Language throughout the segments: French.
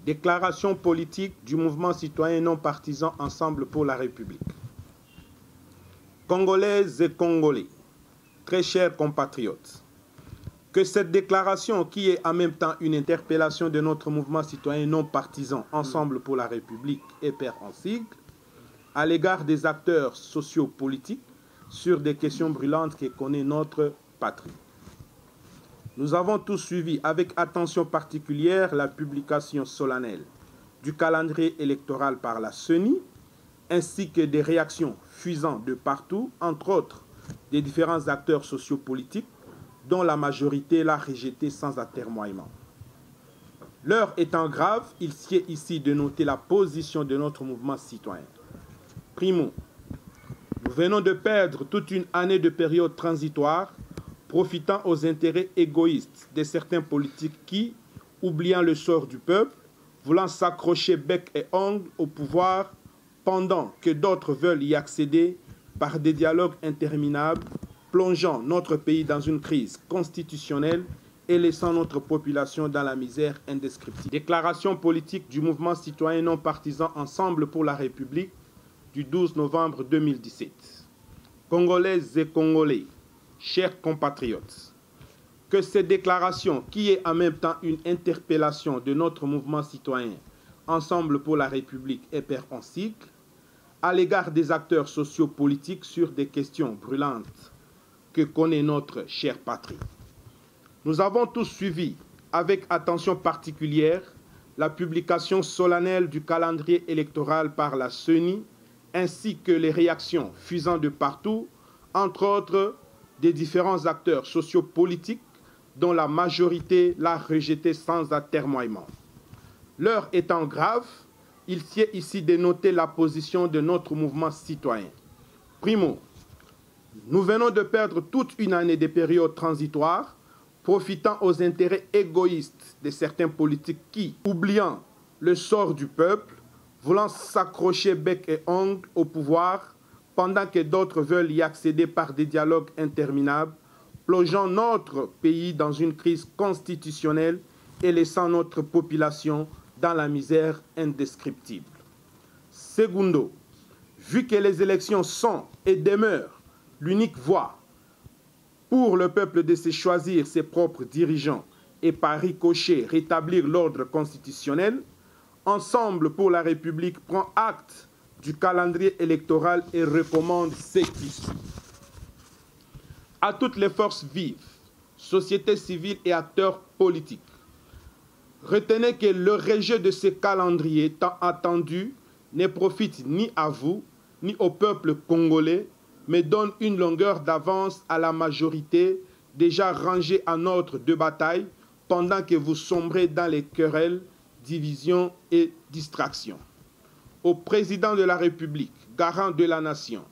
Déclaration politique du mouvement citoyen non partisan Ensemble pour la République. Congolaises et Congolais, très chers compatriotes, que cette déclaration, qui est en même temps une interpellation de notre mouvement citoyen non partisan Ensemble pour la République et perd en sigle, à l'égard des acteurs sociopolitiques sur des questions brûlantes que connaît notre patrie. Nous avons tous suivi avec attention particulière la publication solennelle du calendrier électoral par la CENI, ainsi que des réactions fusant de partout, entre autres des différents acteurs sociopolitiques, dont la majorité l'a rejeté sans atermoiement. L'heure étant grave, il sied ici de noter la position de notre mouvement citoyen. Primo, nous venons de perdre toute une année de période transitoire, profitant aux intérêts égoïstes de certains politiques qui, oubliant le sort du peuple, voulant s'accrocher bec et ongle au pouvoir, pendant que d'autres veulent y accéder par des dialogues interminables, plongeant notre pays dans une crise constitutionnelle et laissant notre population dans la misère indescriptible. Déclaration politique du mouvement citoyen non partisan Ensemble pour la République du 12 novembre 2017. Congolaises et Congolais, chers compatriotes, que cette déclaration, qui est en même temps une interpellation de notre mouvement citoyen Ensemble pour la République et perd en cycle, à l'égard des acteurs sociopolitiques sur des questions brûlantes que connaît notre chère patrie. Nous avons tous suivi avec attention particulière la publication solennelle du calendrier électoral par la CENI, ainsi que les réactions fusant de partout, entre autres des différents acteurs sociopolitiques dont la majorité l'a rejeté sans atermoiement. L'heure étant grave, il sied ici de noter la position de notre mouvement citoyen. Primo, nous venons de perdre toute une année de période transitoire, profitant aux intérêts égoïstes de certains politiques qui, oubliant le sort du peuple, voulant s'accrocher bec et ongle au pouvoir, pendant que d'autres veulent y accéder par des dialogues interminables, plongeant notre pays dans une crise constitutionnelle et laissant notre population dans la misère indescriptible. Segundo, vu que les élections sont et demeurent l'unique voie pour le peuple de se choisir ses propres dirigeants et par ricochet rétablir l'ordre constitutionnel, Ensemble pour la République prend acte du calendrier électoral et recommande ce qui suit. À toutes les forces vives, sociétés civiles et acteurs politiques, retenez que le rejet de ce calendrier tant attendu ne profite ni à vous, ni au peuple congolais, mais donne une longueur d'avance à la majorité déjà rangée en ordre de bataille pendant que vous sombrez dans les querelles, divisions et distractions. Au président de la République, garant de la nation,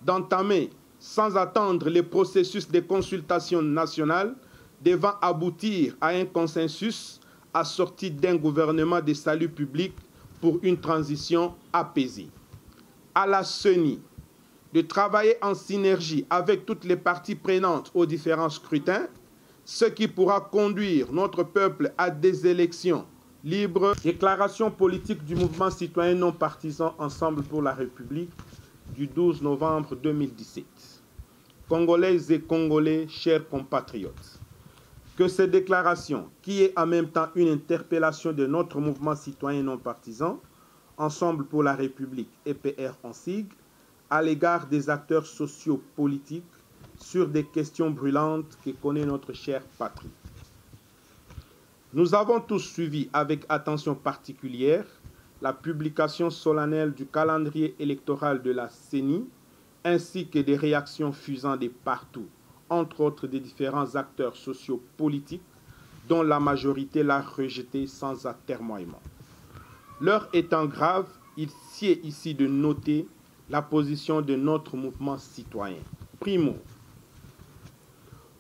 d'entamer sans attendre les processus de consultation nationale devant aboutir à un consensus assorti d'un gouvernement de salut public pour une transition apaisée. À la CENI, de travailler en synergie avec toutes les parties prenantes aux différents scrutins, ce qui pourra conduire notre peuple à des élections libres. Déclaration politique du mouvement citoyen non partisan Ensemble pour la République du 12 novembre 2017. Congolaises et Congolais, chers compatriotes, que cette déclaration, qui est en même temps une interpellation de notre mouvement citoyen non partisan Ensemble pour la République EPR en sigle, à l'égard des acteurs sociopolitiques sur des questions brûlantes que connaît notre chère patrie. Nous avons tous suivi avec attention particulière la publication solennelle du calendrier électoral de la CENI, ainsi que des réactions fusant de partout, entre autres des différents acteurs sociopolitiques dont la majorité l'a rejeté sans atermoiement. L'heure étant grave, il sied ici de noter la position de notre mouvement citoyen. Primo,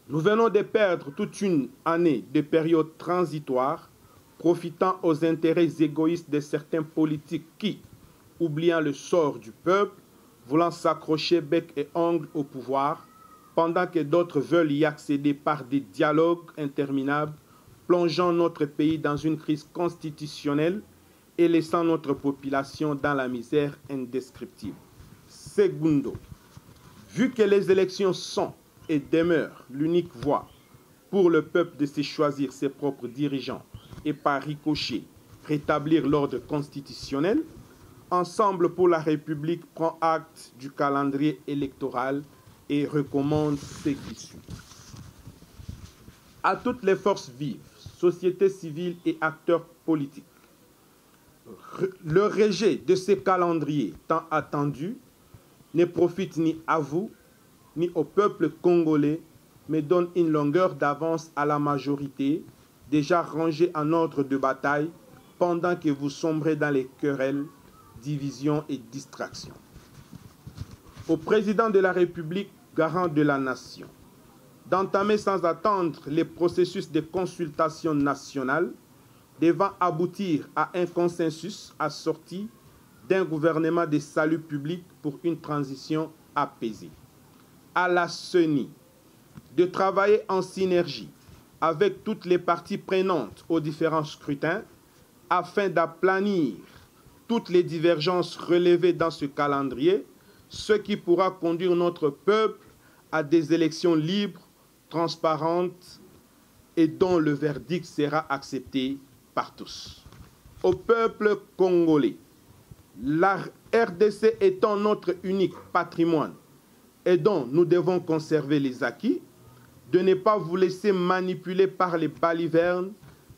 nous venons de perdre toute une année de période transitoire, profitant aux intérêts égoïstes de certains politiques qui, oubliant le sort du peuple, voulant s'accrocher bec et ongle au pouvoir, pendant que d'autres veulent y accéder par des dialogues interminables, plongeant notre pays dans une crise constitutionnelle et laissant notre population dans la misère indescriptible. Segundo, vu que les élections sont et demeurent l'unique voie pour le peuple de se choisir ses propres dirigeants et par ricochet rétablir l'ordre constitutionnel, Ensemble pour la République prend acte du calendrier électoral et recommande ce qui suit. À toutes les forces vives, sociétés civiles et acteurs politiques, le rejet de ce calendrier tant attendu ne profite ni à vous, ni au peuple congolais, mais donne une longueur d'avance à la majorité, déjà rangée en ordre de bataille, pendant que vous sombrez dans les querelles, divisions et distractions. Au président de la République, garant de la nation, d'entamer sans attendre les processus de consultation nationale devant aboutir à un consensus assorti d'un gouvernement de salut public pour une transition apaisée. À la CENI, de travailler en synergie avec toutes les parties prenantes aux différents scrutins afin d'aplanir toutes les divergences relevées dans ce calendrier, ce qui pourra conduire notre peuple à des élections libres, transparentes et dont le verdict sera accepté par tous. Au peuple congolais, la RDC étant notre unique patrimoine et dont nous devons conserver les acquis, de ne pas vous laisser manipuler par les balivernes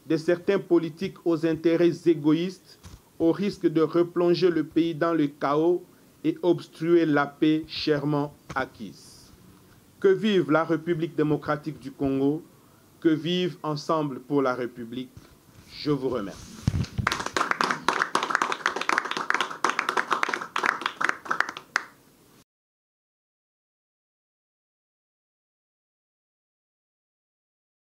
de certains politiques aux intérêts égoïstes, au risque de replonger le pays dans le chaos et obstruer la paix chèrement acquise. Que vive la République démocratique du Congo, que vive Ensemble pour la République. Je vous remercie.